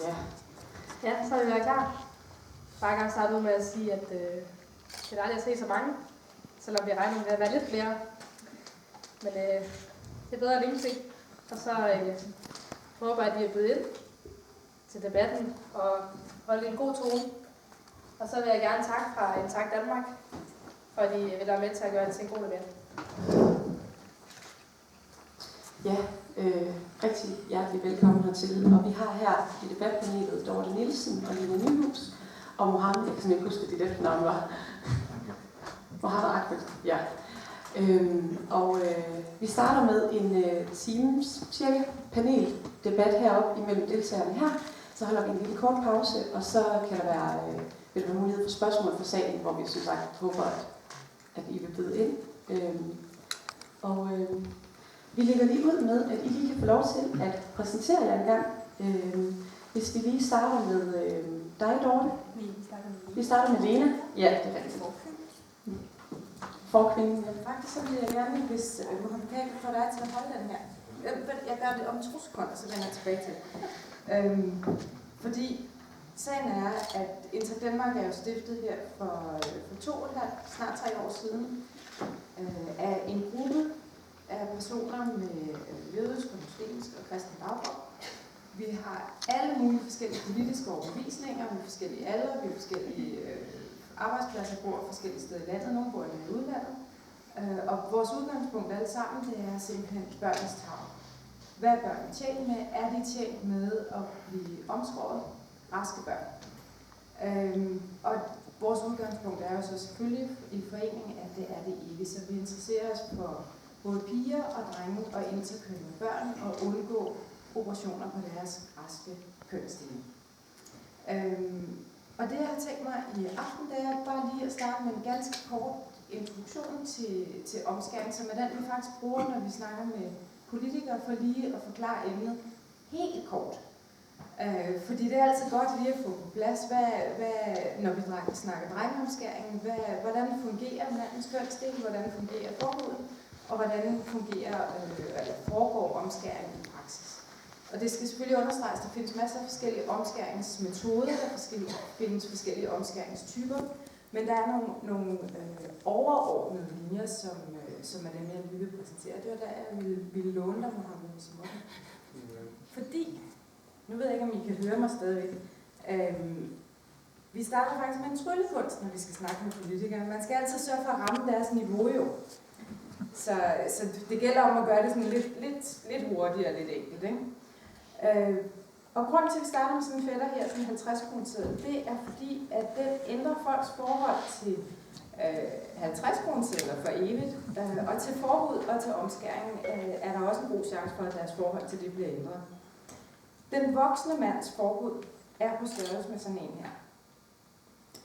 Ja. Ja, så er vi været klar. Bare gerne starte ud med at sige, at det er dejligt at se så mange, selvom vi regner med at være lidt flere. Men det er bedre end ingenting. Og så håber jeg, at I er blevet ind til debatten og holde en god tone. Og så vil jeg gerne takke fra Intakt Danmark, for at I vil være med til at gøre det til en god debat. Ja, rigtig hjertelig velkommen hertil. Og vi har her i debatpanelet Dorte Nielsen og Lina Nyhus og Mohammed, jeg kan ikke huske, at dit efternavn var. Mohammed Ahmed, ja. Vi starter med en times cirka paneldebat heroppe imellem deltagerne her. Så holder vi en lille kort pause, og så kan der være mulighed for spørgsmål fra salen, hvor vi som sagt håber, at I vil byde ind. Vi lægger lige ud med, at I lige kan få lov til at præsentere jer en gang. Hvis vi lige starter med dig, Dorte. Vi starter med Lena. Ja, det er rigtigt. Forkvinden. Faktisk så vil jeg gerne, hvis Mohammed kan få dig til at holde den her. Jeg gør det om 2 sekunder, så vender jeg tilbage til. Fordi sagen er, at Intakt Danmark er jo stiftet her for 2,5, snart 3 år siden, af en gruppe af personer med jødisk og muslimsk og kristen baggrund. Vi har alle mulige forskellige politiske overbevisninger, vi er forskellige aldre, vi er forskellige arbejdspladser, bor forskellige steder i landet, nogle bor i udlandet. Og vores udgangspunkt alle sammen, det er simpelthen børnenes tarv. Hvad er børnene tjent med? Er de tjent med at blive omskåret? Raske børn. Og vores udgangspunkt er jo så selvfølgelig i foreningen, at det er det ikke. Så vi interesserer os for både piger og drenge og interkønnede børn og undgå operationer på deres raske kønsdeling. Og det jeg har tænkt mig i aften, det er bare lige at starte med en ganske kort introduktion til omskæring, som er den, vi faktisk bruger, når vi snakker med politikere, for lige at forklare emnet helt kort. Fordi det er altid godt lige at få på plads, når vi snakker drengeomskæring, hvordan fungerer mandens kønsdel, hvordan fungerer forbuddet, og hvordan foregår omskæring i praksis. Og det skal selvfølgelig understreges, der findes masser af forskellige omskæringsmetoder, der findes forskellige omskæringstyper, men der er nogle overordnede linjer, som er dem, jeg lige vil præsentere. Det var der, jeg ville låne dig, Mohammed, som også. Fordi, nu ved jeg ikke, om I kan høre mig stadigvæk, vi starter faktisk med en tryllekunst, når vi skal snakke med politikerne. Man skal altid sørge for at ramme deres niveau jo. Så det gælder om at gøre det sådan lidt hurtigere og lidt enkelt, ikke? Og grunden til, at vi starter med sådan en fætter her, sådan en 50-kroneseddel, det er fordi, at den ændrer folks forhold til 50-kronesedler for evigt, og til forbud og til omskæring er der også en god chance for, at deres forhold til det bliver ændret. Den voksne mands forbud er på størrelse med sådan en her.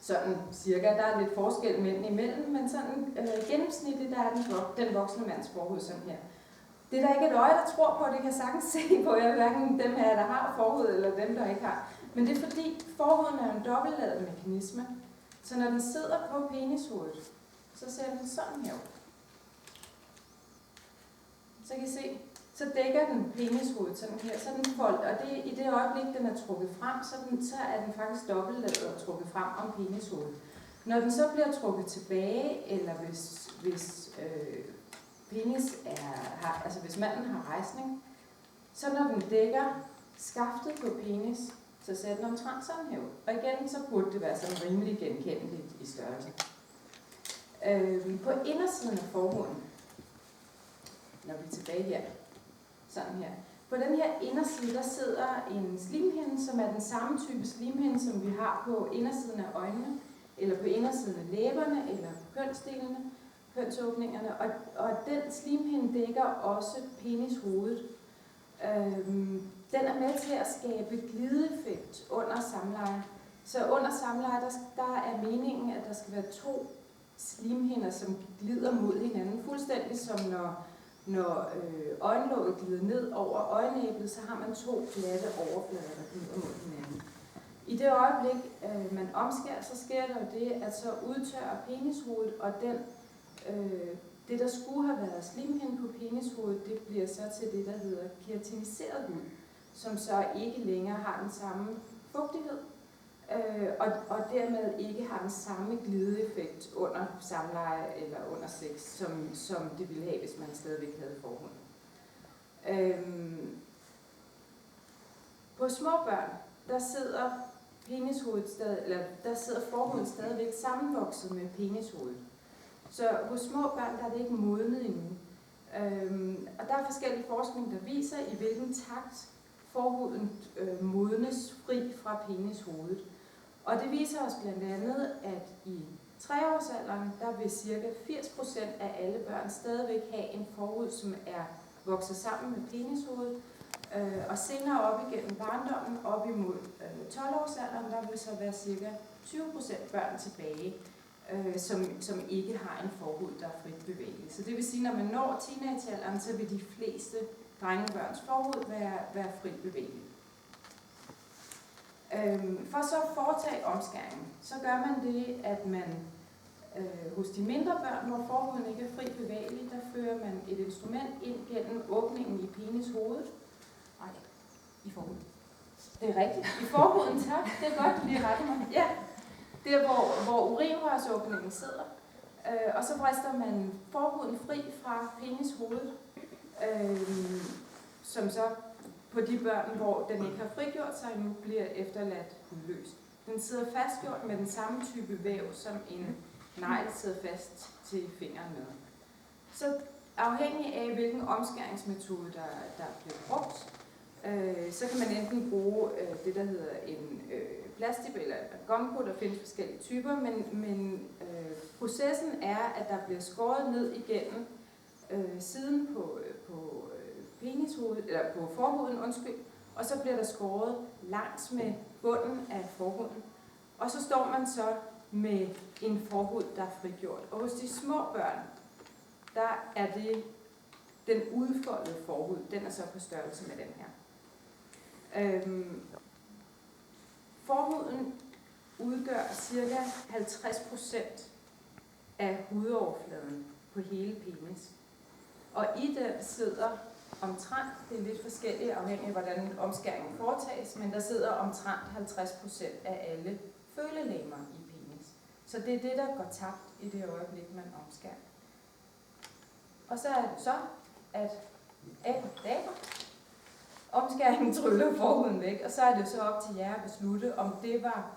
Sådan cirka, der er lidt forskel mænd imellem, men sådan gennemsnitligt, der er den voksne mands forbud sådan her. Det er der ikke et øje, der tror på, det kan sagtens se på jer, hverken dem her, der har forbud, eller dem, der ikke har. Men det er fordi, forbuden er en dobbeltladet mekanisme, så når den sidder på penishovedet, så ser den sådan her ud. Så kan I se, så dækker den penishovedet sådan her, så den foldt, og det, i det øjeblik, den er trukket frem, så er den faktisk dobbeltladet og trukket frem om penishovedet. Når den så bliver trukket tilbage, eller hvis hvis manden har rejsning, så når den dækker skaftet på penis, så ser den omtrent sådan her ud. Og igen, så burde det være sådan rimelig genkendeligt i størrelse. På indersiden af forhuden, når vi er tilbage her, sådan her. På den her inderside, der sidder en slimhinde, som er den samme type slimhinde, som vi har på indersiden af øjnene, eller på indersiden af læberne, eller på kønsdelene, kønsåbningerne, og den slimhinde dækker også penishovedet. Den er med til at skabe glideeffekt under samleje. Så under samleje, der er meningen, at der skal være 2 slimhinder, som glider mod hinanden, fuldstændig som når øjenlåget glider ned over øjenæblet, så har man 2 glatte overflader, der glider mod hinanden. I det øjeblik, man omskærer, så sker der jo det, at så udtørrer penishovedet, og det, der skulle have været slimhinde på penishovedet, det bliver så til det, der hedder keratiniseret hud. som så ikke længere har den samme fugtighed, og dermed ikke har den samme glideeffekt under samleje eller under sex, som det ville have, hvis man stadigvæk havde forhuden. På små børn, der sidder der sidder forhuden stadigvæk sammenvokset med penishovedet. Så hos små børn, der er det ikke modnet endnu. Og der er forskellige forskning, der viser, i hvilken takt forhuden modnes fri fra penishovedet. Og det viser os blandt andet, at i 3-årsalderen, der vil ca. 80% af alle børn stadigvæk have en forhud, som er vokset sammen med penishovedet. Og senere op igennem barndommen, op imod 12-årsalderen, der vil så være ca. 20% børn tilbage, som ikke har en forhud, der er frit bevægelig. Så det vil sige, når man når teenagealderen, så vil de fleste drengebørns forhud være frit bevægelig. For så at foretage omskæringen, så gør man det, at man hos de mindre børn, hvor forhuden ikke er frit bevægelig, der fører man et instrument ind gennem åbningen i penishovedet. Nej, i forhuden. Det er rigtigt. I forhuden, tak. Det er godt, lige rette mig. Ja, det er, hvor urinrørsåbningen sidder. Og så vrister man forhuden fri fra penishovedet, som så på de børn, hvor den ikke har frigjort sig endnu, bliver efterladt udløst. Den sidder fastgjort med den samme type væv, som en negl sidder fast til fingeren med. Så afhængig af, hvilken omskæringsmetode, der bliver brugt, så kan man enten bruge det, der hedder en plastik eller gomko, der findes forskellige typer, men processen er, at der bliver skåret ned igennem siden på penishovedet, eller på forhuden, og så bliver der skåret langs med bunden af forhuden. Og så står man så med en forhud, der er frigjort. Og hos de små børn, der er det den udfoldede forhud, den er så på størrelse med den her. Forhuden udgør ca. 50% af hudoverfladen på hele penis. Og i den sidder omtrent, det er lidt forskelligt afhængig af, hvordan omskæringen foretages, men der sidder omtrent 50% af alle følelemmer i penis. Så det er det, der går tabt i det øjeblik, man omskærer. Og så er det så, at damer, omskæringen tryller forhuden væk, og så er det så op til jer at beslutte, om det var,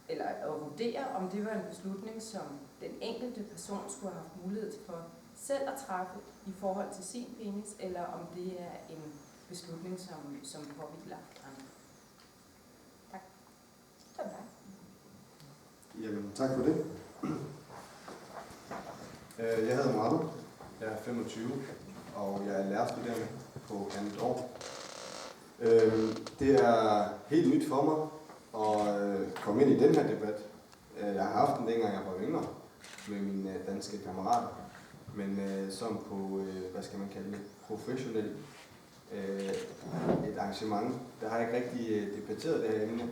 eller at vurdere, om det var en beslutning, som den enkelte person skulle have haft mulighed for selv at træffe i forhold til sin penis, eller om det er en beslutning, som påhviler andre. Tak. Så er det dig. Jamen, tak for det. Jeg hedder Mohammed. Jeg er 25, og jeg er lærerstuderende på andet år. Det er helt nyt for mig at komme ind i den her debat. Jeg har haft den dengang jeg var yngre med mine danske kammerater, men som på, hvad skal man kalde det, professionelt et arrangement. Der har jeg ikke rigtig debatteret det her emne,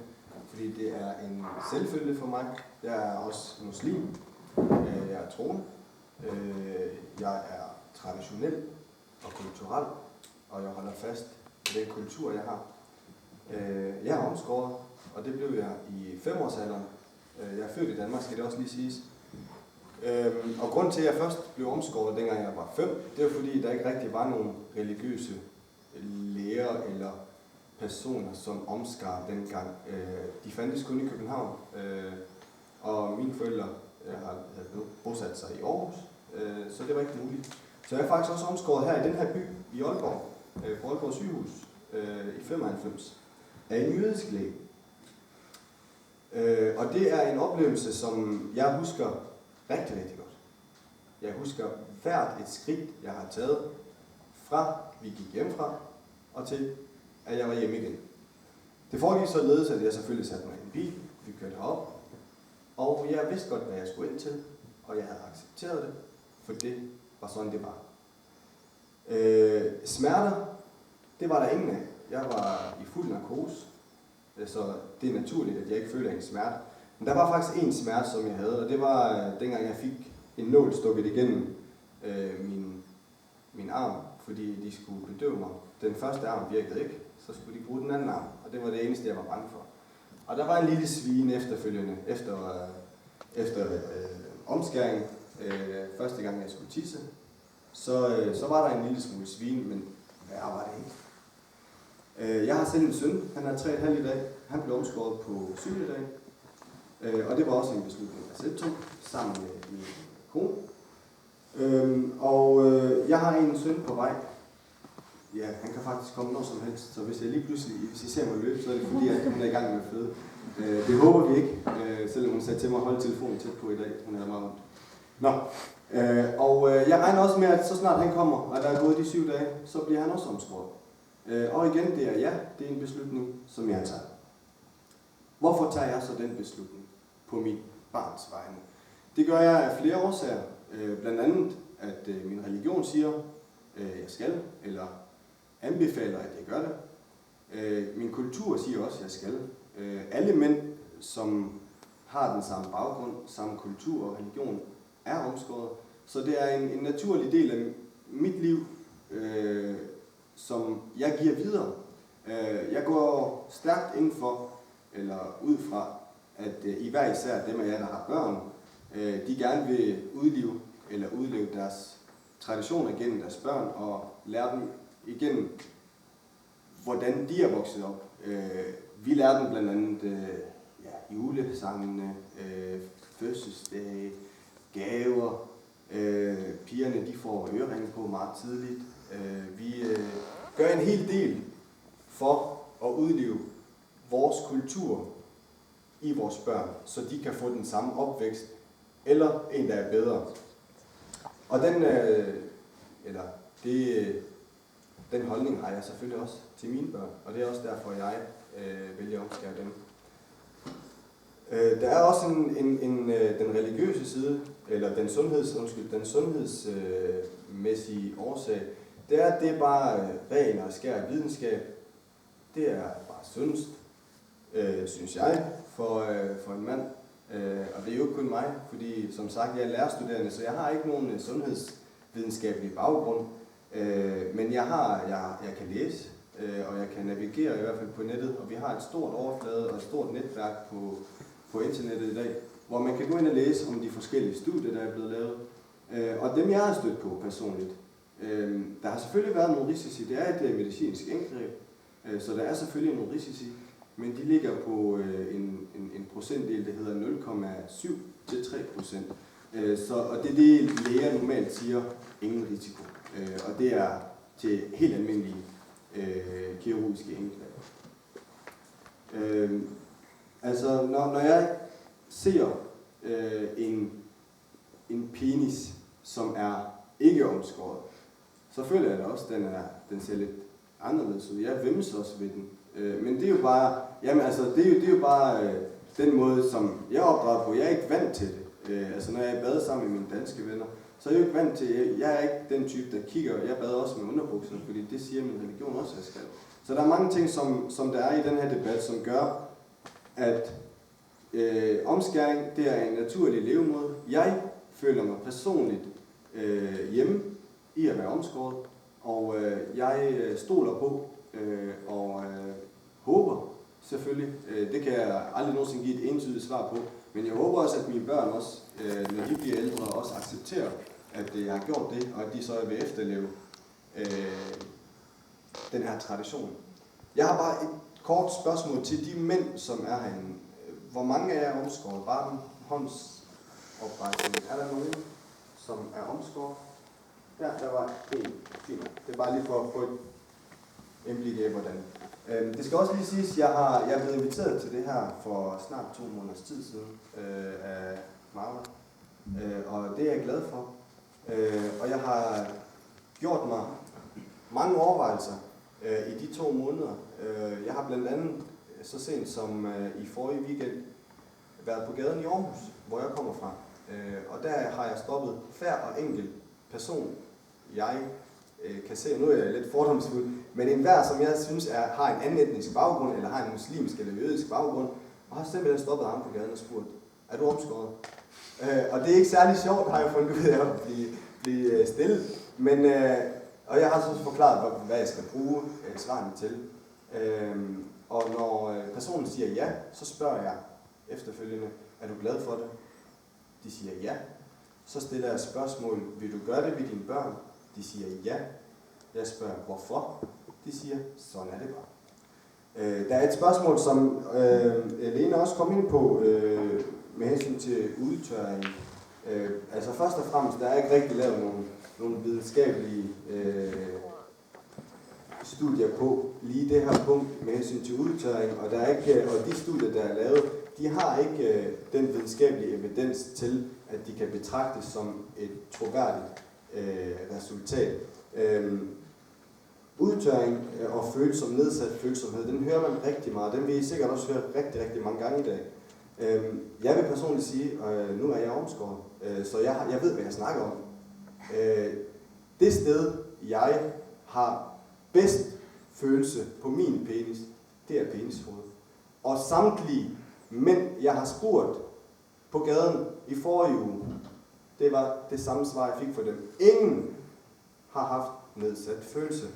fordi det er en selvfølge for mig. Jeg er også muslim, jeg er troende, jeg er traditionel og kulturel, og jeg holder fast i den kultur, jeg har. Jeg er omskåret, og det blev jeg i 5-årsalderen. Jeg er født i Danmark, skal det også lige siges. Og grund til, at jeg først blev omskåret, dengang jeg var 5, det var fordi, der ikke rigtig var nogen religiøse lærer eller personer, som omskar dengang. De fandtes kun i København, og mine forældre havde bosat sig i Aarhus, så det var ikke muligt. Så jeg er faktisk også omskåret her i den her by, i Aalborg, på Aalborg sygehus, i 95, af en jødisk læge. Og det er en oplevelse, som jeg husker rigtig, rigtig godt. Jeg husker hvert et skridt, jeg har taget, fra vi gik hjemmefra, og til, at jeg var hjemme igen. Det foregik således, at jeg selvfølgelig satte mig i en bil, vi kørte herop, og jeg vidste godt, hvad jeg skulle ind til, og jeg havde accepteret det, for det var sådan, det var. Smerter, det var der ingen af. Jeg var i fuld narkose, så det er naturligt, at jeg ikke føler en smerte. Men der var faktisk en smerte, som jeg havde, og det var dengang jeg fik en nål stukket igennem min arm, fordi de skulle bedøve mig. Den første arm virkede ikke, så skulle de bruge den anden arm. Og det var det eneste, jeg var bange for. Og der var en lille svine efterfølgende, efter omskæring, første gang jeg skulle tisse. Så var der en lille smule svin, men værre var det ikke. Jeg har selv en søn, han er 3,5 i dag. Han blev omskåret på 7. dag. Og det var også en beslutning, jeg selv tog, sammen med min kone. Jeg har en søn på vej. Ja, han kan faktisk komme når som helst, så hvis I ser mig løbe, så er det fordi, at hun er i gang med at føde. Det håber vi ikke, selvom hun sagde til mig at holde telefonen tæt på i dag. Hun er meget ondt. Jeg regner også med, at så snart han kommer, og der er gået de 7 dage, så bliver han også omskåret. Og igen, det er en beslutning, som jeg tager. Hvorfor tager jeg så den beslutning på mit barns vegne? Det gør jeg af flere årsager. Blandt andet, at min religion siger, jeg skal, eller anbefaler, at jeg gør det. Min kultur siger også, at jeg skal. Alle mænd, som har den samme baggrund, samme kultur og religion, er omskåret. Så det er en naturlig del af mit liv, som jeg giver videre. Jeg går stærkt ind for, eller ud fra, at I hver især dem af jer, der har børn, de gerne vil udleve deres traditioner gennem deres børn, og lære dem igen, hvordan de er vokset op. Vi lærer dem blandt andet julesangene, fødselsdage, gaver. Pigerne de får øreringe på meget tidligt. Vi gør en hel del for at udleve vores kultur i vores børn, så de kan få den samme opvækst, eller en, der er bedre. Og den holdning har jeg selvfølgelig også til mine børn, og det er også derfor, jeg vælger at omskære dem. Der er også den religiøse side, eller den sundhedsmæssige årsag. Det er bare ren og skær videnskab. Det er bare sundest, synes jeg, for en mand. Og det er jo ikke kun mig, fordi som sagt, jeg er lærerstuderende, så jeg har ikke nogen sundhedsvidenskabelig baggrund. Men jeg kan læse, og jeg kan navigere i hvert fald på nettet, og vi har et stort overflade og et stort netværk på internettet i dag, hvor man kan gå ind og læse om de forskellige studier, der er blevet lavet. Og dem, jeg har stødt på personligt, der har selvfølgelig været nogle risici. Det er et medicinsk indgreb, så der er selvfølgelig nogle risici, men de ligger på en procentdel, der hedder 0,7 til 3%. Og det er det, læger normalt siger, ingen risiko. Og det er til helt almindelige kirurgiske indgreb. Når jeg ser en penis, som er ikke omskåret, så føler jeg da også, at den ser lidt anderledes ud. Jeg vemmes også ved den. Men det er jo bare, det er jo bare den måde, som jeg opdrager på. Jeg er ikke vant til det. Når jeg bader sammen med mine danske venner, så er jeg jo ikke vant til, jeg er ikke den type, der kigger. Jeg bader også med underbukser, fordi det siger min religion også, at jeg skal. Så der er mange ting, som der er i den her debat, som gør, at omskæring, det er en naturlig levemåde. Jeg føler mig personligt hjemme i at være omskåret, og jeg stoler på og håber selvfølgelig, det kan jeg aldrig nogensinde give et entydigt svar på, men jeg håber også, at mine børn også, når de bliver ældre, også accepterer, at jeg har gjort det, og at de så vil efterleve den her tradition. Jeg har bare et kort spørgsmål til de mænd, som er herinde. Hvor mange af jer er omskåret? Bare en håndsoprækning. Er der nogen, som er omskåret? Ja, der var en. Fint. Det er bare lige for at få et indblik af, hvordan. Det skal også lige siges, at jeg er blevet inviteret til det her for snart 2 måneders tid siden af Marla. Og det er jeg glad for. Og jeg har gjort mig mange overvejelser i de 2 måneder. Jeg har blandt andet så sent som i forrige weekend været på gaden i Aarhus, hvor jeg kommer fra. Og der har jeg stoppet hver og enkelt person, jeg kan se, nu er jeg lidt fordomsfuld, men enhver, som jeg synes har en anden etnisk baggrund, eller har en muslimsk eller jødisk baggrund, og har simpelthen stoppet ham på gaden og spurgt, er du omskåret? Og det er ikke særlig sjovt, har jeg fundet ud af at blive stillet, men, og jeg har så forklaret, hvad jeg skal bruge svarene til. Og når personen siger ja, så spørger jeg efterfølgende, er du glad for det? De siger ja. Så stiller jeg spørgsmål, vil du gøre det ved dine børn? De siger ja. Jeg spørger, hvorfor? De siger, sådan er det bare. Der er et spørgsmål, som Lene også kom ind på med hensyn til udtørring. Altså først og fremmest, der er ikke rigtig lavet nogle videnskabelige studier på lige det her punkt med hensyn til udtørring, og der er ikke, og de studier, der er lavet, de har ikke den videnskabelige evidens til, at de kan betragtes som et troværdigt resultat. Udtørring og følsom, nedsat følsomhed, den hører man rigtig meget. Den vil I sikkert også høre rigtig, rigtig mange gange i dag. Jeg vil personligt sige, og nu er jeg omskåret, så jeg ved, hvad jeg snakker om. Det sted, jeg har bedst følelse på min penis, det er penishovedet. Og samtlige mænd, jeg har spurgt på gaden i forrige uge, det var det samme svar, jeg fik for dem. Ingen har haft nedsat følelse.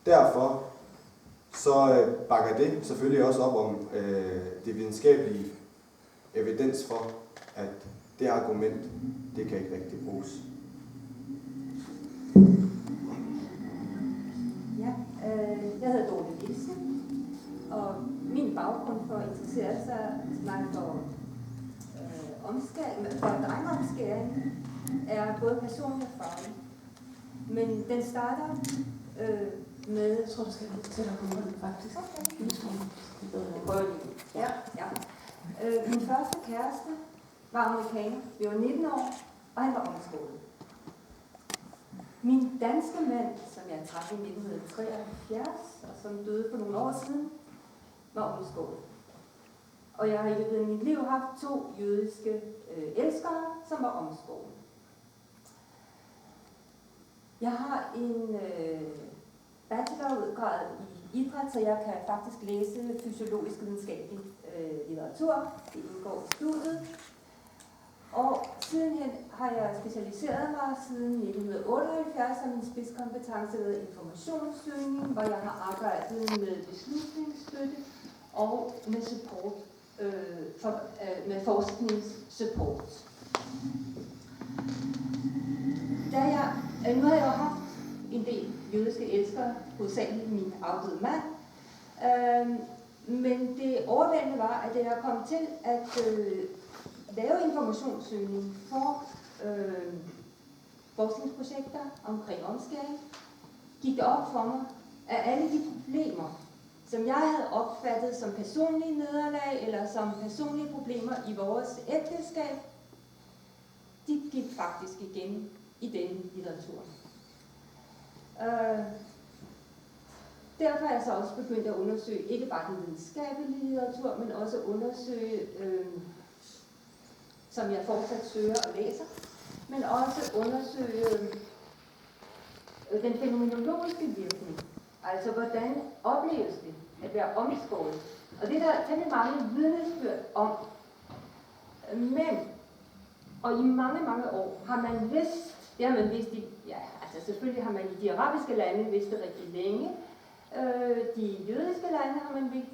Derfor så bakker det selvfølgelig også op om det videnskabelige evidens for, at det argument, det kan ikke rigtig bruges. Ja, jeg hedder Dorte Nielsen, og min baggrund for at interessere sig for drengeomskæring er både personlig og faglig. Men den starter med... Jeg tror, du skal lidt tættere på munden, faktisk. Okay. Ja. Min første kæreste var amerikaner. Vi var 19 år, og han var omskåret. Min danske mand, som jeg traf i 1973, og som døde for nogle år siden, var omskåret. Og jeg har i løbet af mit liv haft 2 jødiske elskere, som var omskåret. Jeg har en bachelorudgrad i idræt, så jeg kan faktisk læse fysiologisk videnskabelig litteratur. Det indgår i studiet. Og sidenhen har jeg specialiseret mig siden 1978, og min spidskompetence ved informationssøgning, hvor jeg har arbejdet med beslutningsstøtte og med support, med forskningssupport. Nu har jeg jo haft en del jødiske elskere, hovedsageligt min afdøde mand, men det overvældende var, at jeg kom til at lave informationssøgning for forskningsprojekter omkring omskæring, gik det op for mig, at alle de problemer, som jeg havde opfattet som personlige nederlag eller som personlige problemer i vores ægteskab, de gik faktisk igen i denne litteratur. Derfor er jeg så også begyndt at undersøge ikke bare den videnskabelige litteratur, men også undersøge, som jeg fortsat søger og læser, men også undersøge den fænomenologiske virkning. Altså, hvordan opleves det at være omskåret? Og det er der temmelig mange vidnesbyrd om. Men, og i mange, mange år har man vidst, det har man vidst i, ja, altså selvfølgelig har man i de arabiske lande vidst det rigtig længe. De jødiske lande har man vidst,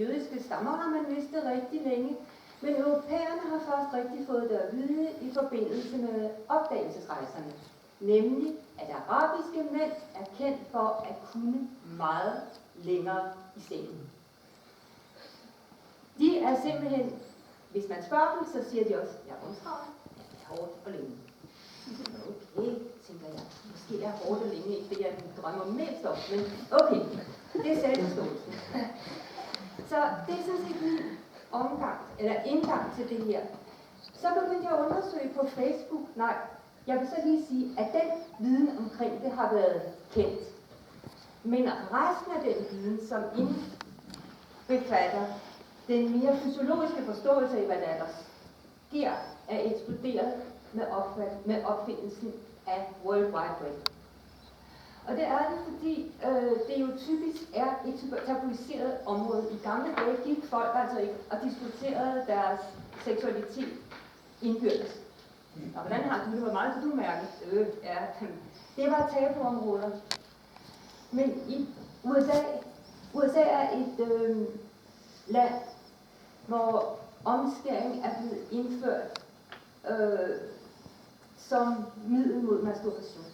jødiske stammer har man vidst det rigtig længe. Men europæerne har først rigtig fået det at vide i forbindelse med opdagelsesrejserne. Nemlig, at arabiske mænd er kendt for at kunne meget længere i sengen. De er simpelthen, hvis man spørger dem, så siger de også, jeg er omskåret, jeg er hårdt og længe. Okay, tænker jeg. Måske er hårdt og længe ikke det, jeg drømmer mest om, men okay, det er selvforståelsen. Så det er sådan set min indgang til det her. Så begyndte jeg at undersøge på Facebook. Nej, jeg vil så lige sige, at den viden omkring det har været kendt. Men resten af den viden, som indbefatter den mere fysiologiske forståelse af, hvad der sker, er eksploderet med opfindelsen af World Wide Web. Og det er det, fordi det jo typisk er et tabuiseret område. I gamle dage gik folk altså ikke og diskuterede deres seksualitet indbyrdes. Og hvordan har du det? Hvor meget kan du mærke? Ja. Det var tabuområder. Men i USA USA er et land, hvor omskæring er blevet indført som middel mod masturbation.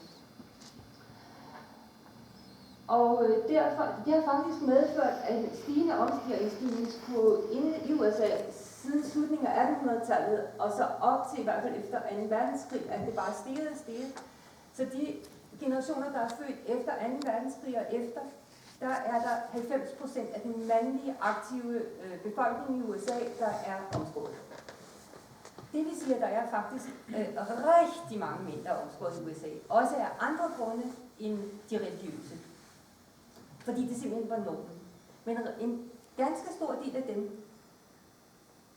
Og derfor, det har faktisk medført en stigende omskæringsstigningskurve inde i USA siden slutningen af 1800-tallet, og så op til i hvert fald efter 2. verdenskrig, at det bare steget. Så de generationer, der er født efter 2. verdenskrig og efter, der er der 90% af den mandlige aktive befolkning i USA, der er omskåret. Det vil sige, at der er faktisk rigtig mange mænd, der er omskåret i USA. Også af andre grunde end de religiøse. Fordi det simpelthen var normen. Men en ganske stor del af dem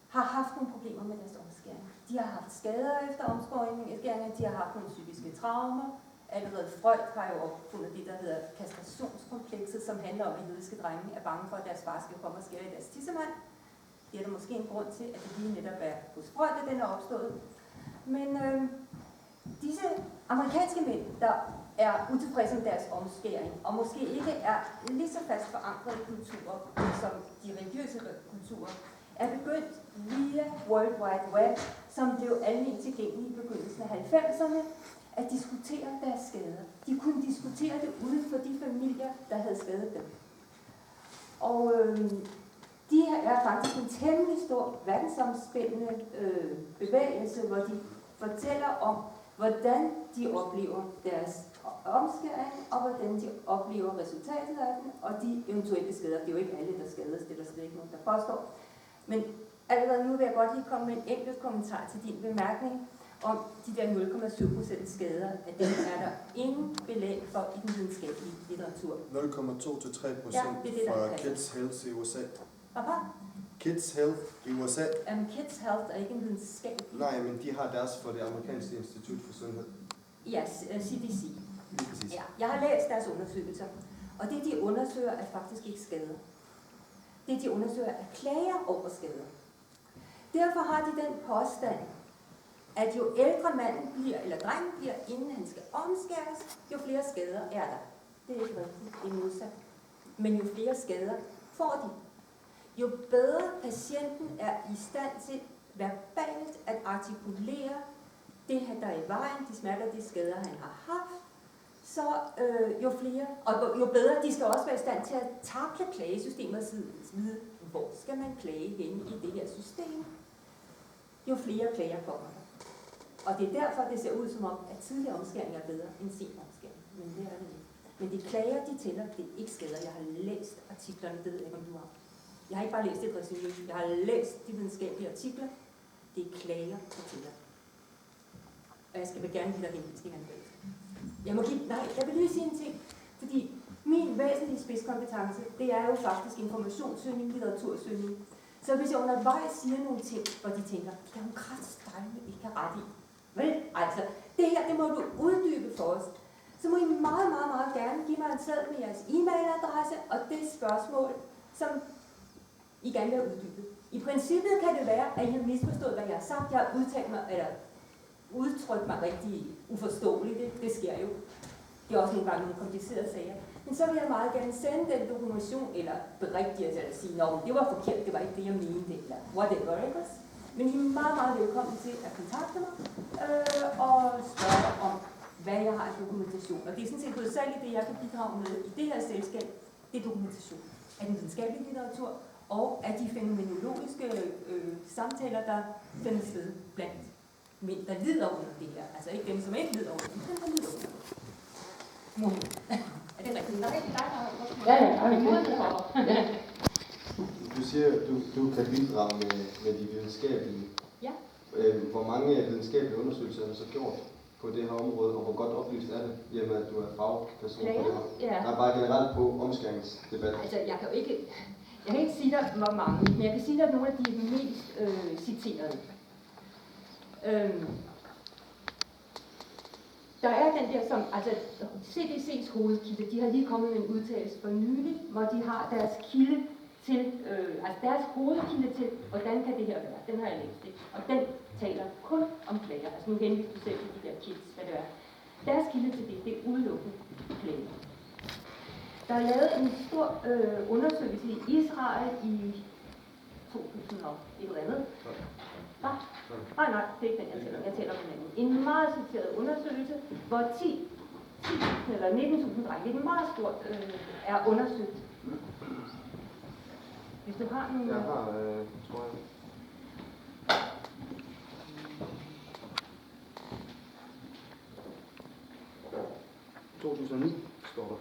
har haft nogle problemer med deres omskæring. De har haft skader efter omskæringen, de har haft nogle psykiske traumer. Allerede Freud har jo opfundet det, der hedder kastrationskomplekset, som handler om, at jødiske drenge er bange for, at deres far skal komme og skære i deres tissemand. Det er der måske en grund til, at det lige netop er hos Freud, at den er opstået. Men disse amerikanske mænd, der er utilfredse med deres omskæring, og måske ikke er lige så fast forankrede kulturer, som de religiøse kulturer, er begyndt via World Wide Web, som blev almindeligt tilgængelig i begyndelsen af 90'erne, at diskutere deres skader. De kunne diskutere det ude for de familier, der havde skadet dem. Og de er faktisk en temmelig stor verdensomspændende bevægelse, hvor de fortæller om, hvordan de oplever deres omskæring, og hvordan de oplever resultatet af den, og de eventuelle skader. Det er jo ikke alle, der skades, det er der slet ikke nogen, der påstår. Men allerede nu vil jeg godt lige komme med en enkelt kommentar til din bemærkning om de der 0,7% skader, at dem er der ingen belæg for i den videnskabelige litteratur. 0,2-3% Ja, fra Kids Health i USA. Hvad? Kids Health i USA. Kids Health er ikke en videnskab. Nej, men de har deres for det amerikanske institut for sundhed. Ja, CDC. Lige præcis. Ja, jeg har læst deres undersøgelser, og det de undersøger er faktisk ikke skader. Det de undersøger er klager over skader. Derfor har de den påstand, at jo ældre manden bliver, eller drengen bliver, inden han skal omskæres, jo flere skader er der. Det er ikke rigtigt, det er modsat. Men jo flere skader får de. Jo bedre patienten er i stand til verbalt at artikulere det, der er i vejen, de smerter, de skader, han har haft, så jo flere, og jo bedre, de skal også være i stand til at takle klagesystemet og vide, hvor skal man klage henne i det her system, jo flere klager kommer der. Og det er derfor, det ser ud som om, at tidlig omskæring er bedre end sen omskæring. Men det er det ikke. Men de klager, de tæller, det er ikke skader. Jeg har læst artiklerne, det ved jeg ikke, om du har. Jeg har ikke bare læst et resumé, jeg har læst de videnskabelige artikler. Det er klager, der tæller. Og jeg skal gerne give dig henvisningerne bag. Jeg vil lige sige en ting, fordi min væsentlige spidskompetence, det er jo faktisk informationssøgning, litteratursøgning. Så hvis jeg undervejs siger nogle ting, hvor de tænker, det kan hun kraftedeme ikke have ret i. Vel, altså, det her, det må du uddybe for os. Så må I meget, meget, meget gerne give mig en seddel med jeres e-mailadresse og det spørgsmål, som I gerne vil have uddybet. I princippet kan det være, at I har misforstået, hvad jeg har sagt. Jeg har udtalt mig, eller udtrykt mig rigtig uforståeligt. Det sker jo. Det er også nogle gange nogle komplicerede sager. Men så vil jeg meget gerne sende den dokumentation, eller berigtige til at sige, at det var forkert, det var ikke det, jeg mente, eller whatever, ikke også? Men I er meget, meget velkommen til at kontakte mig og spørge om, hvad jeg har af dokumentation. Og det er sådan set hovedsageligt det, jeg kan bidrage med i det her selskab, det er dokumentation af den videnskabelige litteratur og af de fænomenologiske samtaler, der finder sted blandt mænd, der lider under det her. Altså ikke dem, som ikke lider under det, men der lider under det. Er det rigtigt? Ja. Du siger, at du kan bidrage med de videnskabelige. Ja. Hvor mange videnskabelige undersøgelser har du så gjort på det her område, og hvor godt oplyst er det, i og med at du er fagperson på det her? Ja. Nej, bare generelt på omskæringsdebat. Altså, jeg kan ikke sige dig, hvor mange, men jeg kan sige dig nogle af de mest citerede. Der er den der, som, altså CDC's hovedkilde, de har lige kommet med en udtalelse for nylig, hvor de har deres kilde til, altså deres hovedkilde til, hvordan kan det her være, den har jeg læst, ikke? Og den taler kun om klager, altså nu henviser du selv til de der kids, hvad det er. Deres kilde til det er udelukkende klager. Der er lavet en stor undersøgelse i Israel i 2000 og et eller andet. Nej, det er ikke den, jeg taler om. Jeg taler om en anden. En meget citeret undersøgelse, hvor 10.000 eller 19.000 drenge, det er meget stort, er undersøgt. Hvis du har nogle... Jeg har, tror jeg. Står der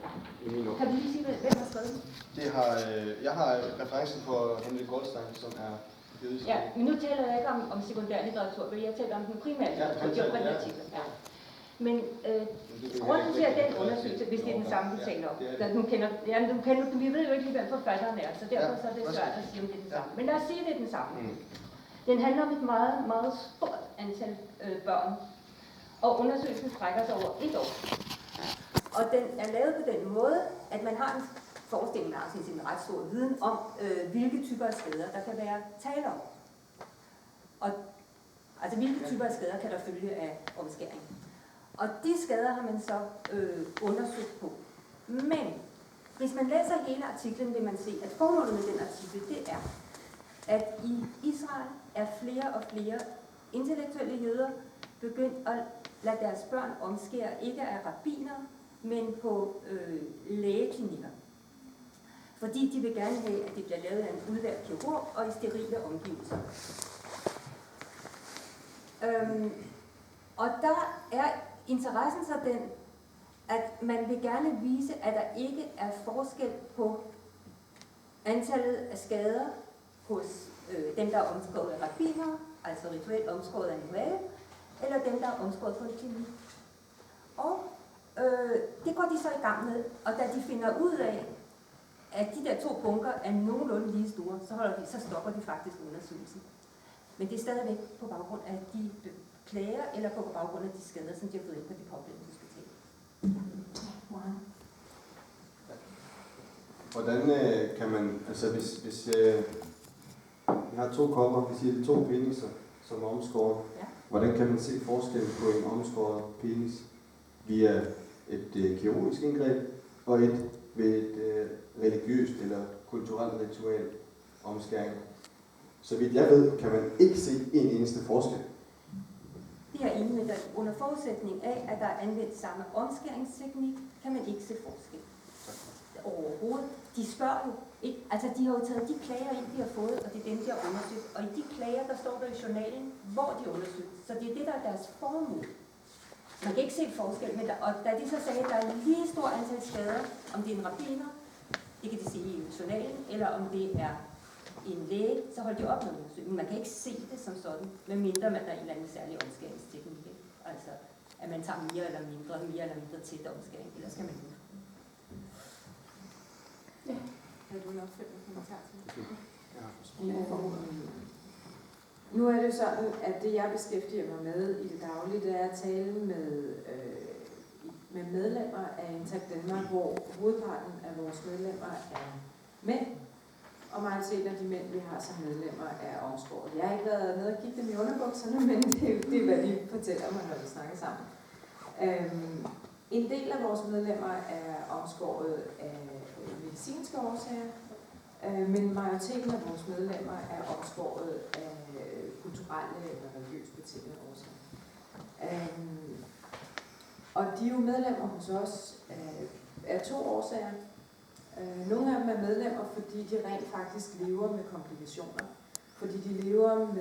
i min år. Kan du lige sige, hvem har skrevet den? Jeg har referencen på Henry Goldstein, som er jødisk. Ja, men nu taler jeg ikke om sekundær litteratur, men jeg taler om den primære litteratur, de artikler. Ja. Men grunden til, at den undersøgelse, hvis det er den samme, vi taler om, vi ved jo ikke lige, hvem forfatteren er, så derfor så er det svært at sige, om det er den samme. Men lad os sige, at det er den samme. Den handler om et meget, meget stort antal børn, og undersøgelsen strækker sig over 1 år. Og den er lavet på den måde, at man har en forestilling, der har sin ret stor viden om, hvilke typer af skader, der kan være tale om. Og, altså hvilke typer af skader kan der følge af omskæring. Og de skader har man så undersøgt på. Men hvis man læser hele artiklen, vil man se, at formålet med den artikel, det er, at i Israel er flere og flere intellektuelle jøder begyndt at lade deres børn omskære, ikke af rabbiner, men på lægeklinikker. Fordi de vil gerne have, at det bliver lavet af en udvalgt kirurg og i sterile omgivelser. Og der er interessen så den, at man vil gerne vise, at der ikke er forskel på antallet af skader hos dem, der er omskåret af rabbiner, altså rituelt omskåret af en rave, eller dem, der er omskåret på en klinik. Og det går de så i gang med, og da de finder ud af, at de der 2 bunker er nogenlunde lige store, så stopper de faktisk undersøgelsen. Men det er stadigvæk på baggrund af de klager, eller på baggrund af de skader, som de har fået ind på de pågældende hospitaler. Hvordan kan man, altså hvis vi har 2 kopper, vi siger det er 2 peniser, som er omskåret. Ja. Hvordan kan man se forskel på en omskåret penis via et kirurgisk indgreb og et ved et religiøst eller kulturelt ritual omskæring? Så vidt jeg ved, kan man ikke se en eneste forskel. Det er enig med dig. Under forudsætning af, at der er anvendt samme omskæringsteknik, kan man ikke se forskel. Overhovedet. De spørger jo ikke. Altså, de har jo taget de klager ind, de har fået, og det er dem, de har undersøgt. Og i de klager, der står der i journalen, hvor de er undersøgt. Så det er det, der er deres formål. Man kan ikke se forskel, men og da de så sagde, at der er en lige stor antal skader, om det er en rabbiner, det kan de sige i journalen, eller om det er en læge, så holdt de op med undersøgelsen. Men man kan ikke se det som sådan, medmindre man har en eller anden særlig omskæringsteknik. Altså, at man tager mere eller mindre tæt omskæring, ellers skal man ikke. Ja. Har du en opfølgende kommentar til det? Nu er det jo sådan, at det jeg beskæftiger mig med i det daglige, det er at tale med medlemmer af Intact Danmark, hvor hovedparten af vores medlemmer er mænd, og majoriteten af de mænd, vi har som medlemmer, er omskåret. Jeg har ikke været nede og kigge dem i underbukserne, men det er hvad de fortæller mig, når vi snakker sammen. En del af vores medlemmer er omskåret af medicinske årsager, men majoriteten af vores medlemmer er omskåret af kulturelle eller religiøst betingede årsager. Og de er jo medlemmer hos os af 2 årsager. Nogle af dem er medlemmer, fordi de rent faktisk lever med komplikationer. Fordi de lever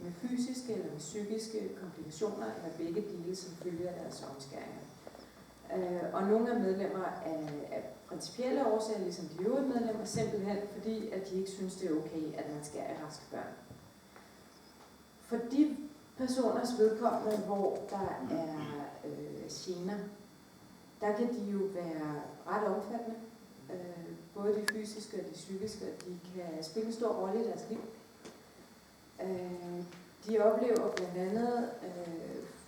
med fysiske eller med psykiske komplikationer, eller begge dele som følge af deres omskæringer. Og nogle af medlemmer af principielle årsager, ligesom de øvrige medlemmer, simpelthen fordi, at de ikke synes, det er okay, at man skærer i raske børn. For de personers vedkommende, hvor der er gener, der kan de jo være ret omfattende. Både de fysiske og de psykiske, og de kan spille en stor rolle i deres liv. De oplever blandt andet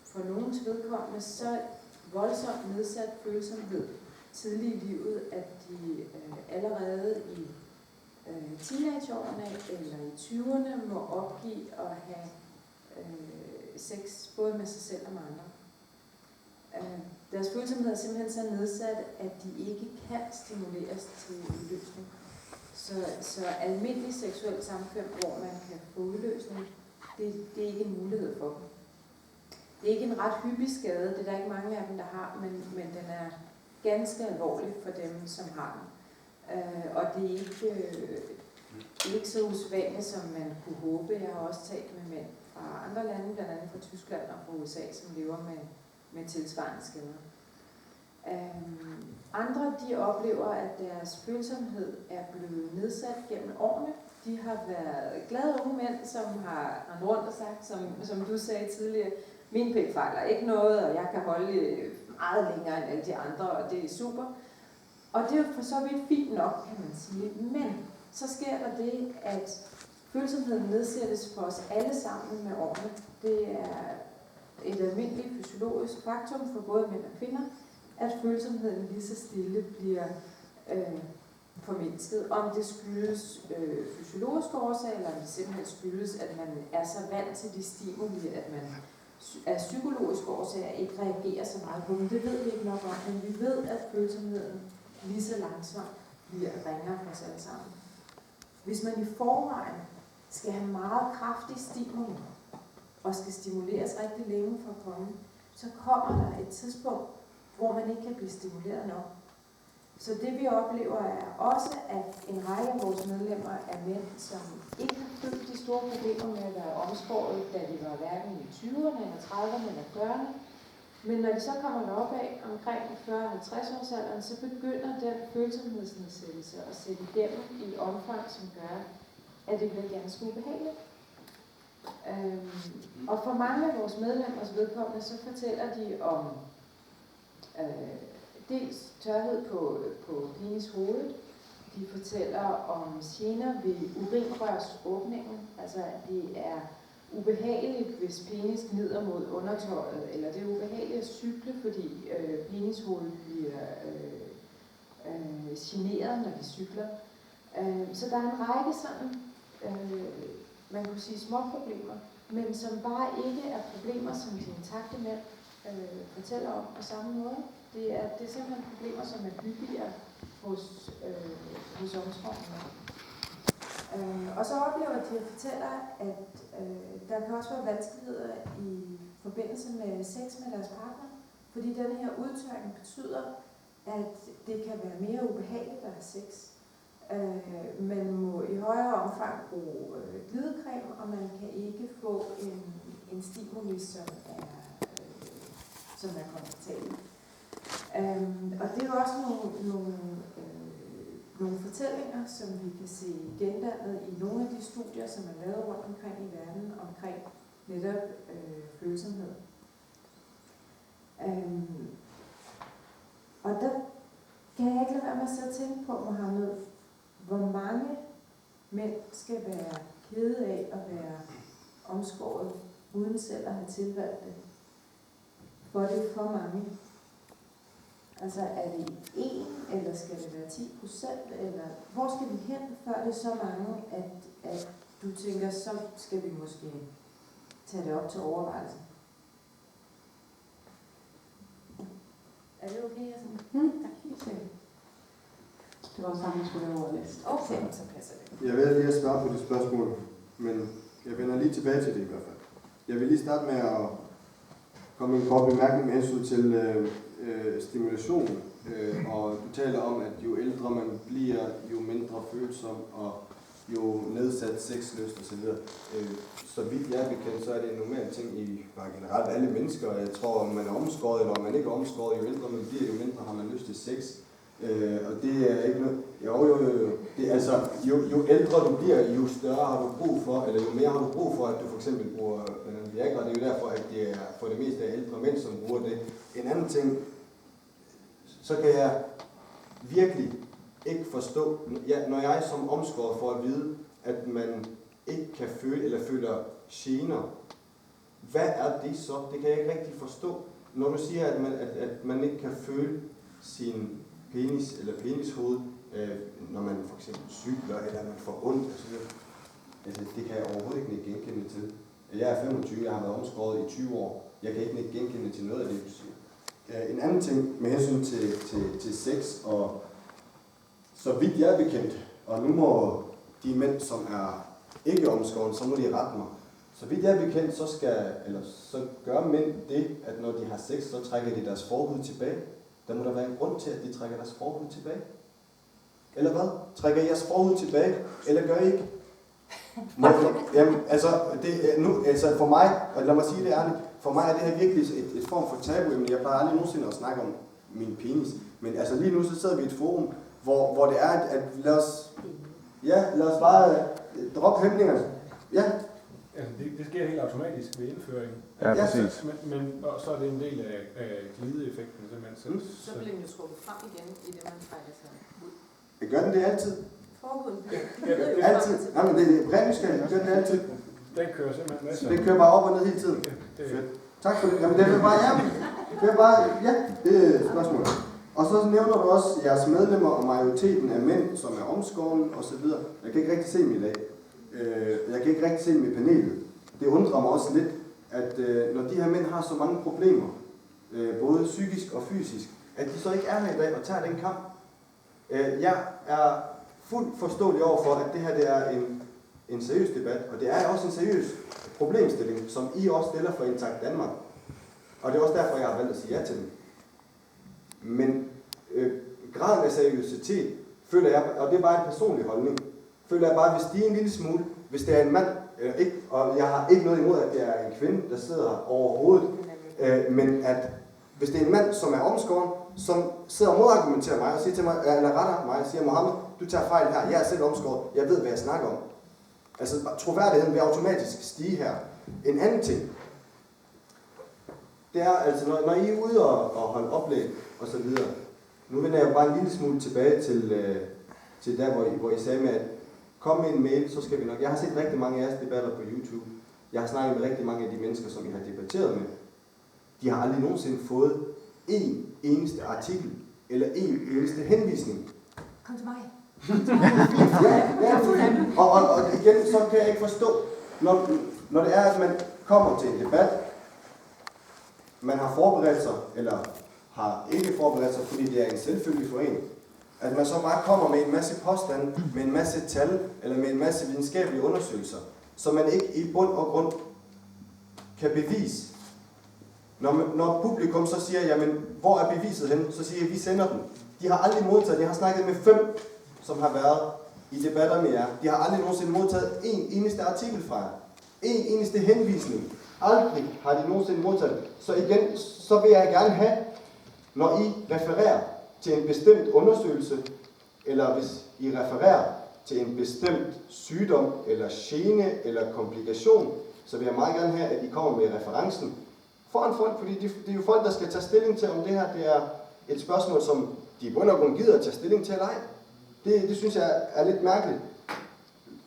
for nogens vedkommende så voldsomt nedsat følsomhed tidligt i livet, at de allerede i teenageårene eller i 20'erne må opgive at have sex både med sig selv og med andre. Deres følsomhed er simpelthen så nedsat, at de ikke kan stimuleres til udløsning. Så almindelig seksuel samkvem, hvor man kan få udløsning, det er ikke en mulighed for dem. Det er ikke en ret hyppig skade, det er der ikke mange af dem, der har, men den er ganske alvorlig for dem, som har den. Og det er ikke så usædvanligt, som man kunne håbe. Jeg har også talt med mænd fra andre lande, blandt andet fra Tyskland og fra USA, som lever med tilsvarende skader. Andre de oplever, at deres følsomhed er blevet nedsat gennem årene. De har været glade unge mænd, som har rendt rundt og sagt, som du sagde tidligere, min pæk fejler ikke noget, og jeg kan holde meget længere end alle de andre, og det er super. Og det er jo for så vidt fint nok, kan man sige. Men så sker der det, at følsomheden nedsættes for os alle sammen med årene. Det er et almindeligt fysiologisk faktum for både mænd og kvinder, at følsomheden lige så stille bliver formindsket. Om det skyldes fysiologiske årsager, eller om det simpelthen skyldes, at man er så vant til de stimuli, at man af psykologiske årsager ikke reagerer så meget på dem. Det ved vi ikke nok om, men vi ved, at følsomheden lige så langsomt bliver ringere for os alle sammen. Hvis man i forvejen skal have meget kraftig stimuli, og skal stimuleres rigtig længe for at komme, så kommer der et tidspunkt, hvor man ikke kan blive stimuleret nok. Så det vi oplever er også, at en række af vores medlemmer er mænd, som ikke har følt de store problemer med at være omskåret, da de var hverken i 20'erne, eller 30'erne eller 40'erne. Men når de så kommer derop af omkring 40-50 års alderen, så begynder den følsomhedsnedsættelse at sætte igennem i omfang, som gør, at det bliver ganske ubehageligt. Og for mange af vores medlemmers vedkommende, så fortæller de om dels tørhed på penis hovedet. De fortæller om gener ved urinrørsåbningen, altså at det er ubehageligt, hvis penis gnider mod undertøjet, eller det er ubehageligt at cykle, fordi penishovedet bliver generet, når de cykler. Så der er en række sådan, man kunne sige små problemer, men som bare ikke er problemer, som de intakte mænd fortæller om på samme måde. Det er simpelthen problemer, som er hyppigere hos omskårne. Og så oplever de og fortæller, at der kan også være vanskeligheder i forbindelse med sex med deres partner, fordi denne her udtørring betyder, at det kan være mere ubehageligt at have sex. Man må i højere omfang bruge glidecreme, og man kan ikke få en stimuli, som er komfortabel. Og det er jo også nogle fortællinger, som vi kan se gendannet i nogle af de studier, som er lavet rundt omkring i verden, omkring netop følsomhed. Og der kan jeg ikke lade være med at så tænke på, Mohammed, hvor mange mænd skal være kede af at være omskåret, uden selv at have tilvalgt det. For det er for mange. Altså er det 1, eller skal det være 10%, eller hvor skal vi hen, før det er så mange, at du tænker, så skal vi måske tage det op til overvejelse? Er det okay? Tak. Det var sammen, vi skulle have overlæst. Okay, så passer det. Jeg vil lige at svare på det spørgsmål, men jeg vender lige tilbage til det i hvert fald. Jeg vil lige starte med at komme med en kort bemærkning med hensyn til stimulation. Og du taler om, at jo ældre man bliver, jo mindre følsom og jo nedsat sexlyst osv. Så vidt jeg er bekendt, så er det en normal ting i bare generelt alle mennesker. Jeg tror, om man er omskåret eller om man ikke er omskåret, jo ældre man bliver, jo mindre har man lyst til sex. Og det er ikke noget... Jo. Det er altså, jo ældre du bliver, jo større har du brug for, eller jo mere har du brug for, at du for eksempel bruger Viagra. Det er jo derfor, at det er for det meste af ældre mænd, som bruger det. En anden ting, så kan jeg virkelig ikke forstå, når jeg som omskåret får at vide, at man ikke kan føle eller føler gener. Hvad er det så? Det kan jeg ikke rigtig forstå. Når du siger, at man ikke kan føle sin penis eller penishoved, når man for eksempel cykler, eller man får ondt osv. Altså, det kan jeg overhovedet ikke genkende til. Jeg er 25, jeg har været omskåret i 20 år. Jeg kan ikke genkende til noget af det, du siger. En anden ting med hensyn til sex, og så vidt jeg er bekendt, og nu må de mænd, som er ikke omskåren, så må de rette mig. Så vidt jeg er bekendt, så gør mænd det, at når de har sex, så trækker de deres forhud tilbage. Der må der være en grund til, at de trækker deres forhud tilbage. Eller hvad? Trækker I jeres forhud tilbage, eller gør I ikke? Jamen, for mig, og lad mig sige det ærligt, for mig er det her virkelig et form for tabu, men jeg plejer aldrig nogensinde at snakke om min penis. Men altså lige nu så sidder vi i et forum, hvor det er, at lad os bare droppe hæmningerne. Ja. Altså, det sker helt automatisk ved indføring. Ja, præcis. Men så er det en del af glideeffekten, simpelthen. Så bliver den jo skubbet frem igen, i det man trækker sig ud. Gør den det altid? Forhuden. Altid? Nej, men det er brændsskab. Gør den det altid? Den kører simpelthen med sig. Den kører bare op og ned hele tiden? Fedt. Tak for det. Jamen det er bare, det er spørgsmålet. Og så nævner du også jeres medlemmer og majoriteten af mænd, som er omskåren osv. Jeg kan ikke rigtig se dem i dag. Jeg kan ikke rigtig se dem i panelet. Det undrer mig også lidt, at når de her mænd har så mange problemer, både psykisk og fysisk, at de så ikke er her i dag og tager den kamp. Jeg er fuldt forståelig overfor, at det her det er en seriøs debat, og det er også en seriøs problemstilling, som I også stiller for Intakt Danmark. Og det er også derfor, jeg har valgt at sige ja til den. Men graden af seriøsitet, føler jeg, og det er bare en personlig holdning, føler jeg bare, hvis de er en lille smule, hvis det er en mand, og jeg har ikke noget imod, at det er en kvinde, der sidder overhovedet, men at hvis det er en mand, som er omskåren, som sidder og modargumenterer mig og siger til mig, eller retter mig og siger, Mohammed, du tager fejl her, jeg er selv omskåret, jeg ved, hvad jeg snakker om. Altså, troværdigheden vil automatisk stige her. En anden ting, det er altså, når I er ude og holde oplæg og så videre, nu vender jeg bare en lille smule tilbage til der, hvor I sagde med, at kom med en mail, så skal vi nok. Jeg har set rigtig mange af jeres debatter på YouTube. Jeg har snakket med rigtig mange af de mennesker, som I har debatteret med. De har aldrig nogensinde fået en eneste artikel, eller en eneste henvisning. Kom til mig. Og igen, så kan jeg ikke forstå, når det er, at man kommer til en debat, man har forberedt sig, eller har ikke forberedt sig, fordi det er en selvfølgelig for en, at man så bare kommer med en masse påstande, med en masse tal, eller med en masse videnskabelige undersøgelser, som man ikke i bund og grund kan bevise. Når publikum så siger, jamen, hvor er beviset henne? Så siger jeg, vi sender den. De har aldrig modtaget, jeg har snakket med 5, som har været i debatter med jer. De har aldrig nogensinde modtaget en eneste artikel fra jer. En eneste henvisning. Aldrig har de nogensinde modtaget. Så igen, så vil jeg gerne have, når I refererer til en bestemt undersøgelse, eller hvis I refererer til en bestemt sygdom, eller gene, eller komplikation, så vil jeg meget gerne have, at I kommer med referencen foran folk, fordi det er jo folk, der skal tage stilling til, om det her det er et spørgsmål, som de i bund og grund gider at tage stilling til eller ej. Det synes jeg er lidt mærkeligt.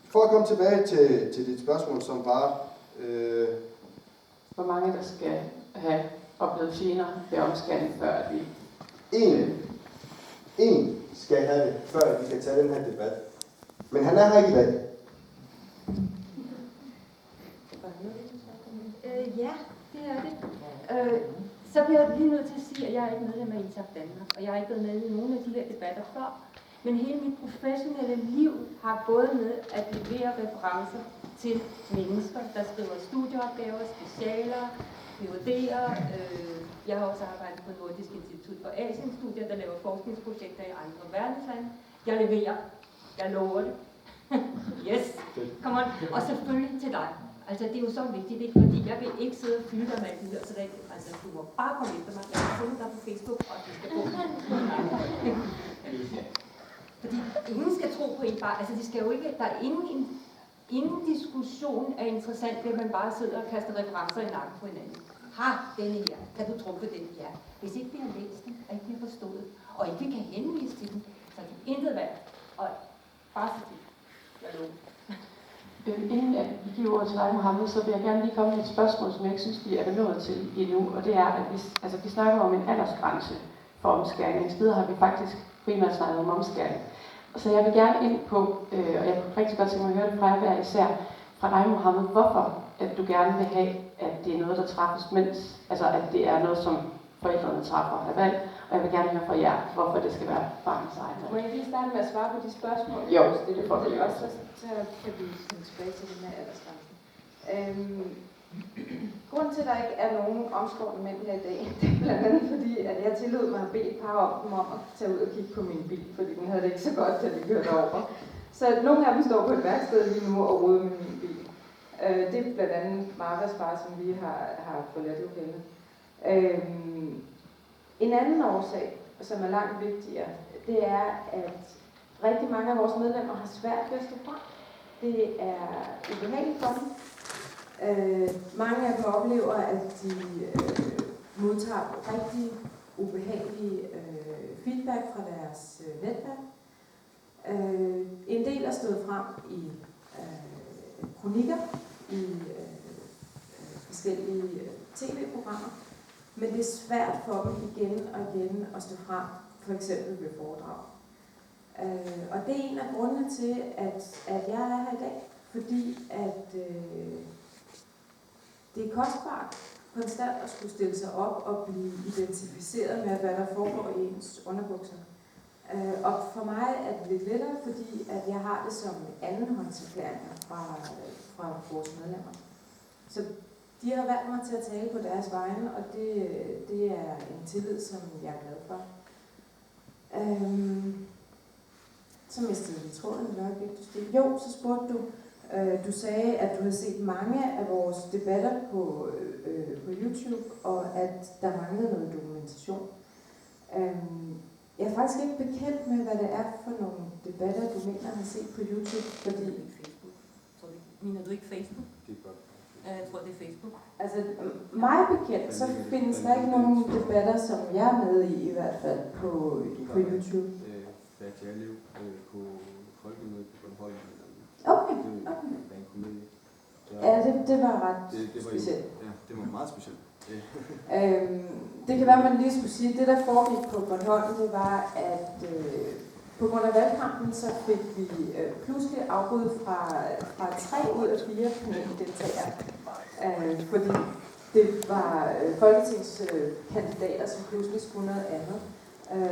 For at komme tilbage til dit spørgsmål, som var... Hvor mange der skal have oplevet gener ved omskæring, før at vi... En skal have det, før vi kan tage den her debat. Men han er her ikke i dag. Ja, det er det. Så bliver jeg lige nødt til at sige, at jeg er ikke medlem af Intakt Danmark, og jeg har ikke været med i nogen af de her debatter før. Men hele mit professionelle liv har gået med at levere referencer til mennesker, der skriver studieopgaver, specialer, PhD'er. Jeg har også arbejdet på Nordisk Institut for Asienstudier, der laver forskningsprojekter i andre verdenslande. Jeg leverer. Jeg lover det. Yes, come on. Og selvfølgelig til dig. Altså, det er jo så vigtigt, ikke? Fordi jeg vil ikke sidde og fylde dig med alt det, så altså, du må bare komme efter mig. Jeg har fundet dig på Facebook, og du skal gå. Fordi ingen skal tro på en bare, altså de skal jo ikke, der er ingen diskussion er interessant, ved at man bare sidder og kaster referencer i nakken på hinanden. Denne her, kan du trumfe den? Ja. Hvis ikke vi har læst den, og ikke vi har forstået, og ikke vi kan henvise til den, så er det intet værd. Og bare så det. Jeg lover. Inden at vi giver ordet til dig, Mohammed, så vil jeg gerne lige komme med et spørgsmål, som jeg ikke synes, vi er nået til endnu. Og det er, at vi snakker om en aldersgrænse for omskæring. I stedet har vi faktisk primært snakket om omskæring. Så jeg vil gerne ind på, og jeg kunne rigtig godt tænke mig at høre det fra jer hver især, fra dig, Mohammed, hvorfor at du gerne vil have, at det er noget, der træffes, mens, altså at det er noget, som forældrene træffer af valg, og jeg vil gerne høre fra jer, hvorfor det skal være barnets eget Må valg. jeg lige starte med at svare på de spørgsmål? Jo, det får vi. også, så kan vi komme tilbage til den her aldersgrænse. Grunden til, at der ikke er nogen omskårne mænd her i dag, det er blandt andet fordi, at jeg tillod mig at bede et par om dem om at tage ud og kigge på min bil, fordi den havde det ikke så godt, da vi kørte over. Så nogle af dem står på et værksted lige nu og rode med min bil. Det er blandt andet Marvas far, som vi har forladt lokalet. En anden årsag, som er langt vigtigere, det er, at rigtig mange af vores medlemmer har svært ved at stå frem. Det er ubehageligt for dem. Mange af dem oplever, at de modtager rigtig ubehagelig feedback fra deres netværk. En del er stået frem i kronikker, i forskellige tv-programmer, men det er svært for dem igen og igen at stå frem, for eksempel ved foredrag. Og det er en af grundene til, at jeg er her i dag, fordi at det er kostbart konstant at skulle stille sig op og blive identificeret med, hvad der foregår i ens underbukser. Og for mig er det lidt lettere, fordi at jeg har det som andenhåndserklæringer fra vores medlemmer. Så de har valgt mig til at tale på deres vegne, og det er en tillid, som jeg er glad for. Så mistede vi tråden i øjeblik. Jo, så spurgte du. Du sagde, at du havde set mange af vores debatter på YouTube, og at der manglede noget dokumentation. Jeg er faktisk ikke bekendt med, hvad det er for nogle debatter, du mener har set på YouTube, fordi... Facebook. Mener du ikke Facebook? Det er godt. Jeg tror, det er Facebook. Altså, mig bekendt, så findes der ikke nogen debatter, som jeg er med i hvert fald på YouTube. Fatjalev på Folkemødet på Bornholm. Okay. Det var en komedie. Ja, det var ret det var specielt. Ja, det var meget specielt. Det kan være, man lige skulle sige, at det, der foregik på Bornholm, det var, at på grund af valgkampen, så fik vi pludselig afbud fra 3 ud af 4 paneldeltagere. Fordi det var folketingskandidater, som pludselig skulle noget andet.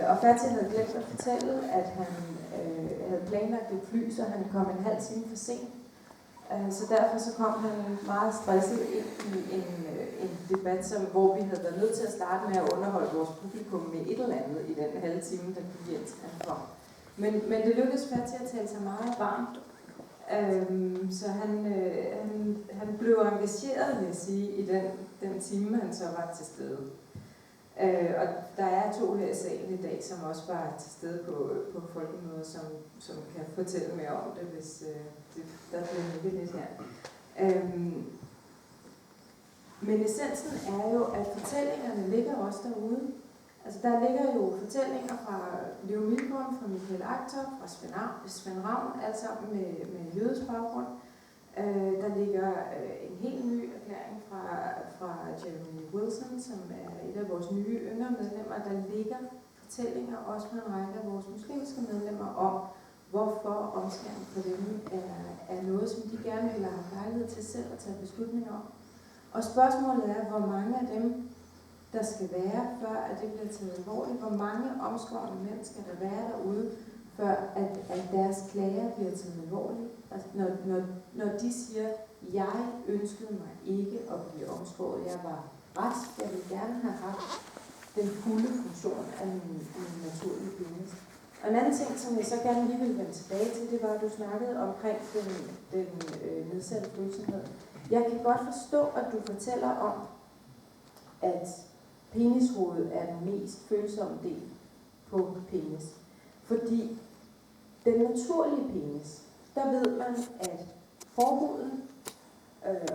Og Fatih havde glemt at fortælle, at han havde planlagt et fly, så han kom en halv time for sent. Så derfor så kom han meget stresset ind i en debat, hvor vi havde været nødt til at starte med at underholde vores publikum med et eller andet i den halve time, der gik ind, han kom. Men det lykkedes Fatih at tale sig meget varmt. Så han blev engageret, vil jeg sige, i den time, han så var til stede. Og der er 2 her i salen i dag, som også var til stede på folkemødet, som kan fortælle mere om det, hvis der bliver nikket lidt her. Men essensen er jo, at fortællingerne ligger også derude. Altså der ligger jo fortællinger fra Leo Milborn, fra Michael Achthoff, fra Svend Ravn, alt sammen med jødisk baggrund. Der ligger en helt ny erklæring fra Jeremy Wilson, som er et af vores nye yngre medlemmer. Der ligger fortællinger også med en række af vores muslimske medlemmer om, hvorfor omskæring for dem er noget, som de gerne vil have lejlighed til selv at tage beslutninger om. Og spørgsmålet er, hvor mange af dem, der skal være, før at det bliver taget alvorligt. Hvor mange omskårne mænd skal der være derude, før at deres klager bliver taget alvorligt. Altså, når de siger, jeg ønskede mig ikke at blive omskåret, jeg var rask, jeg ville gerne have haft den fulde funktion af min naturlige penis. Og en anden ting, som jeg så gerne lige vil vende tilbage til, det var, at du snakkede omkring den nedsatte følsomhed. Jeg kan godt forstå, at du fortæller om, at penishovedet er den mest følsomme del på penis. Fordi den naturlige penis, der ved man, at forhuden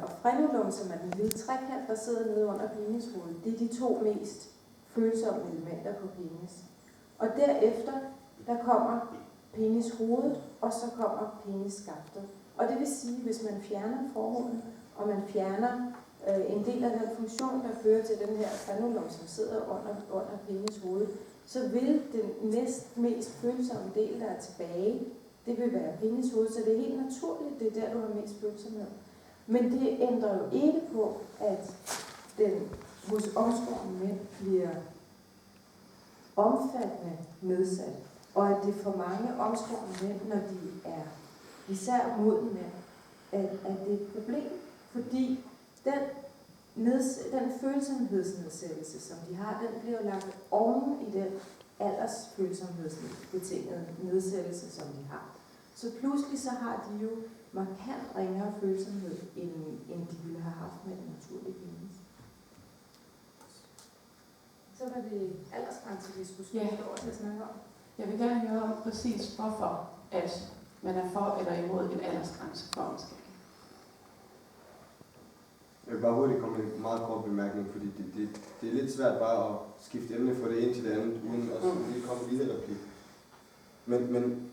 og frenulum, som er den lille trekant, der sidder nede under penishovedet, det er de 2 mest følsomme elementer på penis. Og derefter, der kommer penishovedet, og så kommer penisskaftet. Og det vil sige, hvis man fjerner forhuden, og man fjerner en del af den funktion, der fører til den her frenulum, som sidder under penishovedet, så vil den næst mest følsomme del, der er tilbage, det vil være penishovedet. Så det er helt naturligt, det er der, du har mest følsomhed. Men det ændrer jo ikke på, at den hos omskårne mænd bliver omfattende nedsat, og at det for mange omskårne mænd, når de er især modne mænd, at det er et problem, fordi den følsomhedsnedsættelse, som de har, den bliver lagt oven i den aldersfølsomhedsbetingede nedsættelse, som de har. Så pludselig så har de jo markant ringere følsomhed, end de ville have haft med en naturlig penis. Så var det aldersgrænse, vi skulle skifte over til at snakke om. Jeg vil gerne høre om præcis, hvorfor at man er for eller imod en aldersgrænse for omskæring. Jeg vil bare hurtigt komme med en meget kort bemærkning, fordi det er lidt svært bare at skifte emne fra det ene til det andet, uden at lige komme en lille replik. Men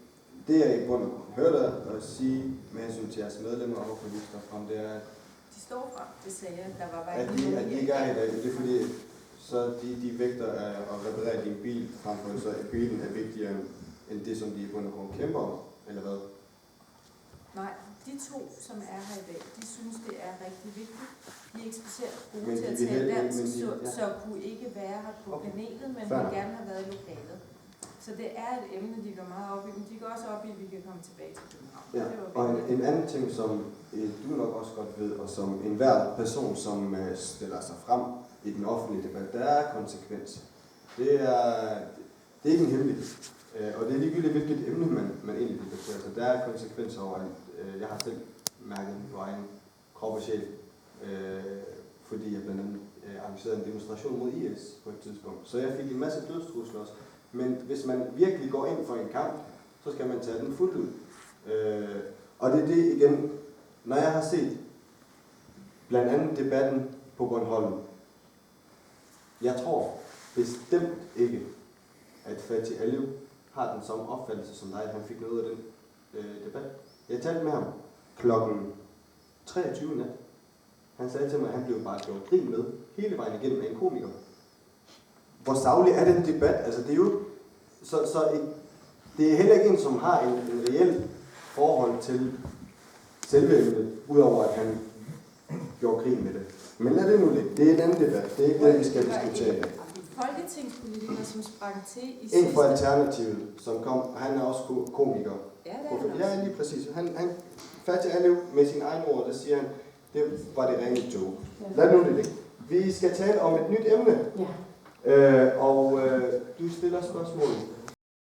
det jeg i bund og grund hørte at sige med hensyn til jeres medlemmer og politiker om, det er, De står frem, det sagde jeg, der var at de ikke er i dag. Det er fordi, så de vægter at reparere din bil, frem for så at bilen er vigtigere end det, som de i bund og grund kæmper om, eller hvad? Nej, de to, som er her i dag, de synes, det er rigtig vigtigt. De er ikke specielt gode Men til at de vil tale helst- dansk, men de- så kunne ikke være her på Okay. panelet, men Fair vil nok. gerne have været i lokalet. Så det er et emne, de går meget op i, men de går også op i, at vi kan komme tilbage til København. Ja, Det var og vigtigt. en anden ting, som du nok også godt ved, og som enhver person, som stiller sig frem i den offentlige debat, der er konsekvenser. Det er ikke en hemmelighed. Og det er ligegyldigt, hvilket emne man egentlig debatterer. Så der er konsekvenser over alt. Jeg har selv mærket på egen krop og sjæl, fordi jeg blandt andet arrangerede en demonstration mod IS på et tidspunkt. Så jeg fik en masse dødstrusler også. Men hvis man virkelig går ind for en kamp, så skal man tage den fuldt ud. Og det er det igen, når jeg har set blandt andet debatten på Bornholm. Jeg tror bestemt ikke, at Fatih Aliu har den samme opfattelse som dig, at han fik noget af den debat. Jeg talte med ham klokken 23 nat. Han sagde til mig, at han blev bare gjort grin med hele vejen igennem af en komiker. Hvor saglig er den debat? Altså det er jo det er heller ikke en, som har en reel forhold til selve emnet, udover at han gjorde grin med det. Men lad det nu ligge. Det er en anden debat. Det er ikke det, vi skal diskutere i dag. Folketingspolitikere, som sprang til i En sidste... fra Alternativet, som kom, han er også komiker. Ja, det er han også. Ja, lige præcis. Han Fatih Aliu med sine egne ord, der siger han, det var det rene joke. Lad nu det ligge. Vi skal tale om et nyt emne. Ja. Og du stiller spørgsmål